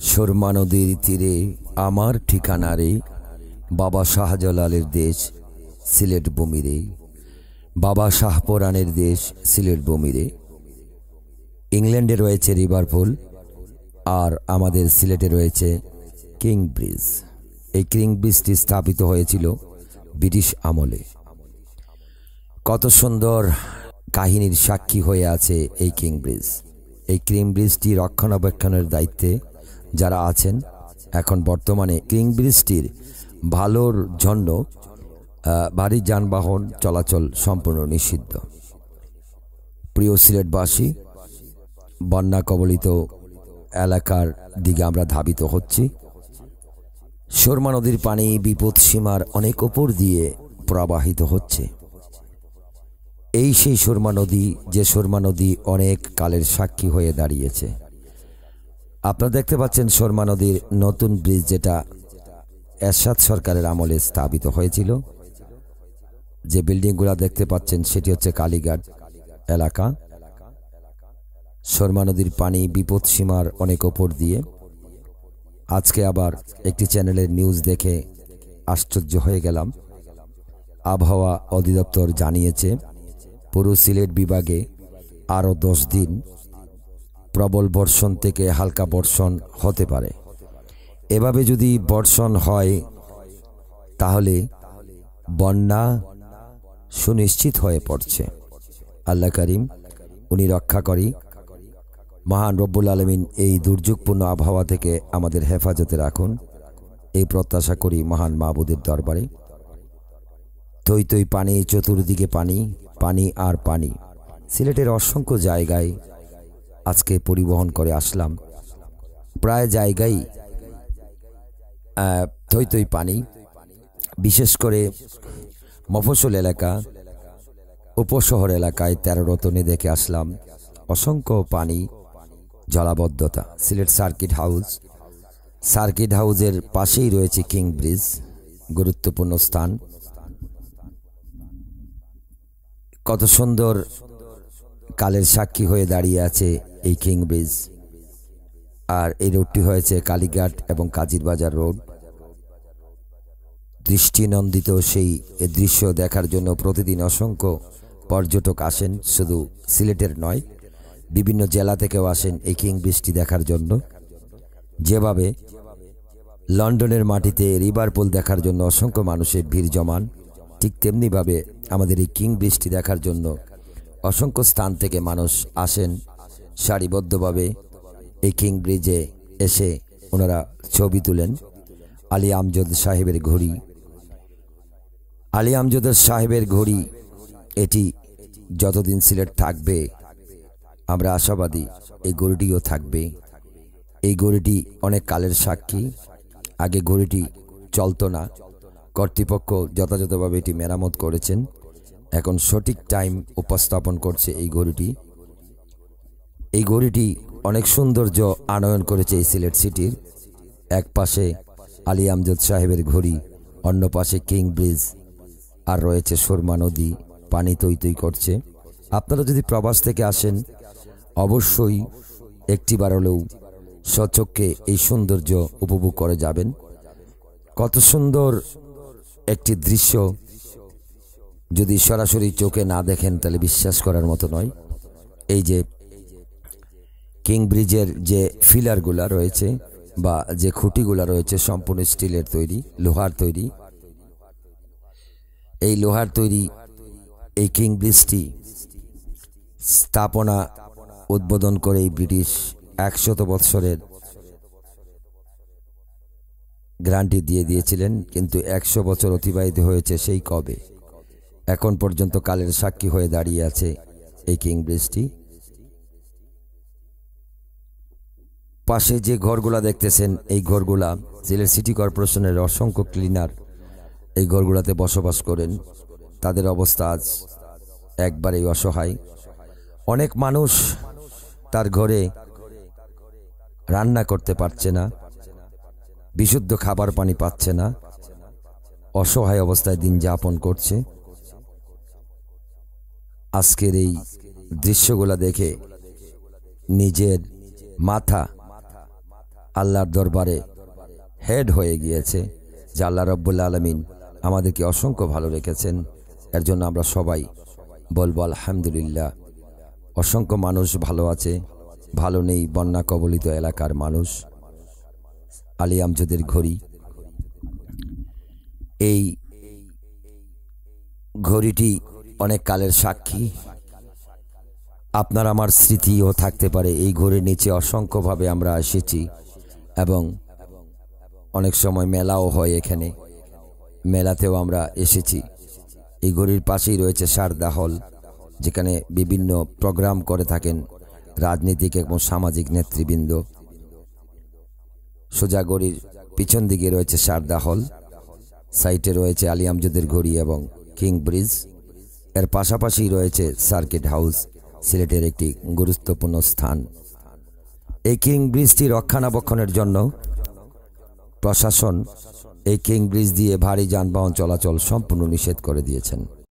সুরমা নদীর তীরে আমার ঠিকানা রে, বাবা শাহজালালের দেশ সিলেট বমিরে, বাবা শাহপরানের দেশ সিলেট বমিরে। ইংল্যান্ডে রয়েছে লিভারপুল, আর আমাদের সিলেটে রয়েছে কিং ব্রিজ। এই কিং ব্রিজটি স্থাপিত হয়েছিল ব্রিটিশ আমলে। কত সুন্দর কাহিনীর সাক্ষী হয়ে আছে এই কিং ব্রিজ। এই কিং ব্রিজটি রক্ষণাবেক্ষণের দায়িত্বে যারা আছেন এখন বর্তমানে কিং ব্রিজটির ভালোর জন্য ভারী যানবাহন চলাচল সম্পূর্ণ নিষিদ্ধ। প্রিয় সিলেটবাসী, বন্যা কবলিত এলাকার দিকে আমরা ধাবিত হচ্ছি। সুরমা নদীর পানি বিপদ সীমার অনেক ওপর দিয়ে প্রবাহিত হচ্ছে। এই সেই সুরমা নদী, যে সুরমা নদী অনেক কালের সাক্ষী হয়ে দাঁড়িয়েছে। আপনারা দেখতে পাচ্ছেন সুরমা নদীর নতুন ব্রিজ, যেটা এরশাদ সরকারের আমলে স্থাপিত হয়েছিল। যে বিল্ডিংগুলো দেখতে পাচ্ছেন সেটি হচ্ছে কালীঘাট এলাকা। সুরমা নদীর পানি বিপদ সীমার অনেক ওপর দিয়ে। আজকে আবার একটি চ্যানেলের নিউজ দেখে আশ্চর্য হয়ে গেলাম। আবহাওয়া অধিদপ্তর জানিয়েছে পুরো সিলেট বিভাগে আরও 10 দিন প্রবল বর্ষণ থেকে হালকা বর্ষণ হতে পারে। এভাবে যদি বর্ষণ হয় তাহলে বন্যা সুনিশ্চিত হয়ে পড়ছে। আল্লাহ করিম উনি রক্ষা করি। মহান রব্বুল আলামিন এই দুর্যোগপূর্ণ আবহাওয়া থেকে আমাদের হেফাজতে রাখুন, এই প্রত্যাশা করি মহান মাবুদের দরবারে। থই থই পানি, চতুর্দিকে পানি, পানি আর পানি। সিলেটের অসংখ্য জায়গায় আজকে পরিবহন করে আসলাম। প্রায় জায়গায় থই থই পানি। বিশেষ করে মফস্বল এলাকা, উপশহর এলাকায় 13 রতনে দেখে আসলাম অসংখ্য পানি, জলাবদ্ধতা। সিলেট সার্কিট হাউসের পাশেই রয়েছে কিং ব্রিজ, গুরুত্বপূর্ণ স্থান। কত সুন্দর কালের সাক্ষী হয়ে দাঁড়িয়ে আছে এই কিং ব্রিজ। আর এই রোডটি হয়েছে কালীঘাট এবং কাজিরবাজার রোড। দৃষ্টিনন্দিত সেই দৃশ্য দেখার জন্য প্রতিদিন অসংখ্য পর্যটক আসেন। শুধু সিলেটের নয়, বিভিন্ন জেলা থেকেও আসেন এই কিং ব্রিজটি দেখার জন্য। যেভাবে লন্ডনের মাটিতে লিভারপুল দেখার জন্য অসংখ্য মানুষের ভিড় জমান, ঠিক তেমনিভাবে আমাদের এই কিং ব্রিজটি দেখার জন্য অসংখ্য স্থান থেকে মানুষ আসেন সারিবদ্ধভাবে। এই কিং ব্রিজে এসে ওনারা ছবি তুলেন। আলী আমজদ সাহেবের ঘড়ি, আলী আমজদ সাহেবের ঘড়ি, এটি যতদিন সিলেট থাকবে আমরা আশাবাদী এই ঘড়িটিও থাকবে। এই ঘড়িটি অনেক কালের সাক্ষী। আগে ঘড়িটি চলতো না, কর্তৃপক্ষ যথাযথভাবে এটি মেরামত করেছেন। এখন সঠিক টাইম উপস্থাপন করছে এই ঘড়িটি। এই ঘড়িটি অনেক সৌন্দর্য আনয়ন করেছে এই সিলেট সিটির। এক পাশে আলী আমজদ সাহেবের ঘড়ি, অন্য পাশে কিং ব্রিজ, আর রয়েছে সুরমা নদী, পানি তৈ তৈ করছে। আপনারা যদি প্রবাস থেকে আসেন অবশ্যই একটিবার হলেও স্বচক্ষে এই সৌন্দর্য উপভোগ করে যাবেন। কত সুন্দর একটি দৃশ্য, যদি সরাসরি চোখে না দেখেন তাহলে বিশ্বাস করার মতো নয়। এই যে কিং ব্রিজের যে ফিলারগুলা রয়েছে বা যে খুঁটিগুলা রয়েছে সম্পূর্ণ স্টিলের তৈরি, লোহার তৈরি। এই লোহার তৈরি এই কিং ব্রিজটি স্থাপনা উদ্বোধন করে এই ব্রিটিশ 100 বৎসরের গ্যারান্টি দিয়ে দিয়েছিলেন, কিন্তু 100 বছর অতিবাহিত হয়েছে সেই কবে। এখন পর্যন্ত কালের সাক্ষী হয়ে দাঁড়িয়ে আছে এই কিং ব্রিজটি। পাশে যে ঘরগুলা দেখতেছেন, এই ঘরগুলা সিলেট সিটি কর্পোরেশনের অসংখ্য ক্লিনার এই ঘরগুলাতে বসবাস করেন। তাদের অবস্থা আজ একবারেই অসহায়। অনেক মানুষ তার ঘরে রান্না করতে পারছে না, বিশুদ্ধ খাবার পানি পাচ্ছে না, অসহায় অবস্থায় দিন যাপন করছে। আজকের এই দৃশ্যগুলা দেখে নিজের মাথা আল্লাহর দরবারে হেড হয়ে গিয়েছে, যে আল্লাহ রাব্বুল আলামিন আমাদেরকে অসংখ্য ভালো রেখেছেন। এর জন্য আমরা সবাই বলবো আলহামদুলিল্লাহ। অসংখ্য মানুষ ভালো আছে, ভালো নেই বন্যা কবলিত এলাকার মানুষ। আলী আমজদের ঘড়ি, এই ঘড়িটি অনেক কালের সাক্ষী। আপনার আমার স্মৃতিও থাকতে পারে এই ঘড়ির নিচে। অসংখ্যভাবে আমরা এসেছি এবং অনেক সময় মেলাও হয়, এখানে মেলাতেও আমরা এসেছি। এই ঘড়ির পাশেই রয়েছে সারদা হল, যেখানে বিভিন্ন প্রোগ্রাম করে থাকেন রাজনীতিক এবং সামাজিক নেতৃবৃন্দ। সোজা ঘড়ির পিছন দিকে রয়েছে সারদা হল, সাইটে রয়েছে আলী আমজদের ঘড়ি এবং কিং ব্রিজ। এর পাশাপাশি রয়েছে সার্কিট হাউস, সিলেটের একটি গুরুত্বপূর্ণ স্থান। এই কিং ব্রিজটি রক্ষণাবেক্ষণের জন্য প্রশাসন এই কিং ব্রিজ দিয়ে ভারী যানবাহন চলাচল সম্পূর্ণ নিষেধ করে দিয়েছেন।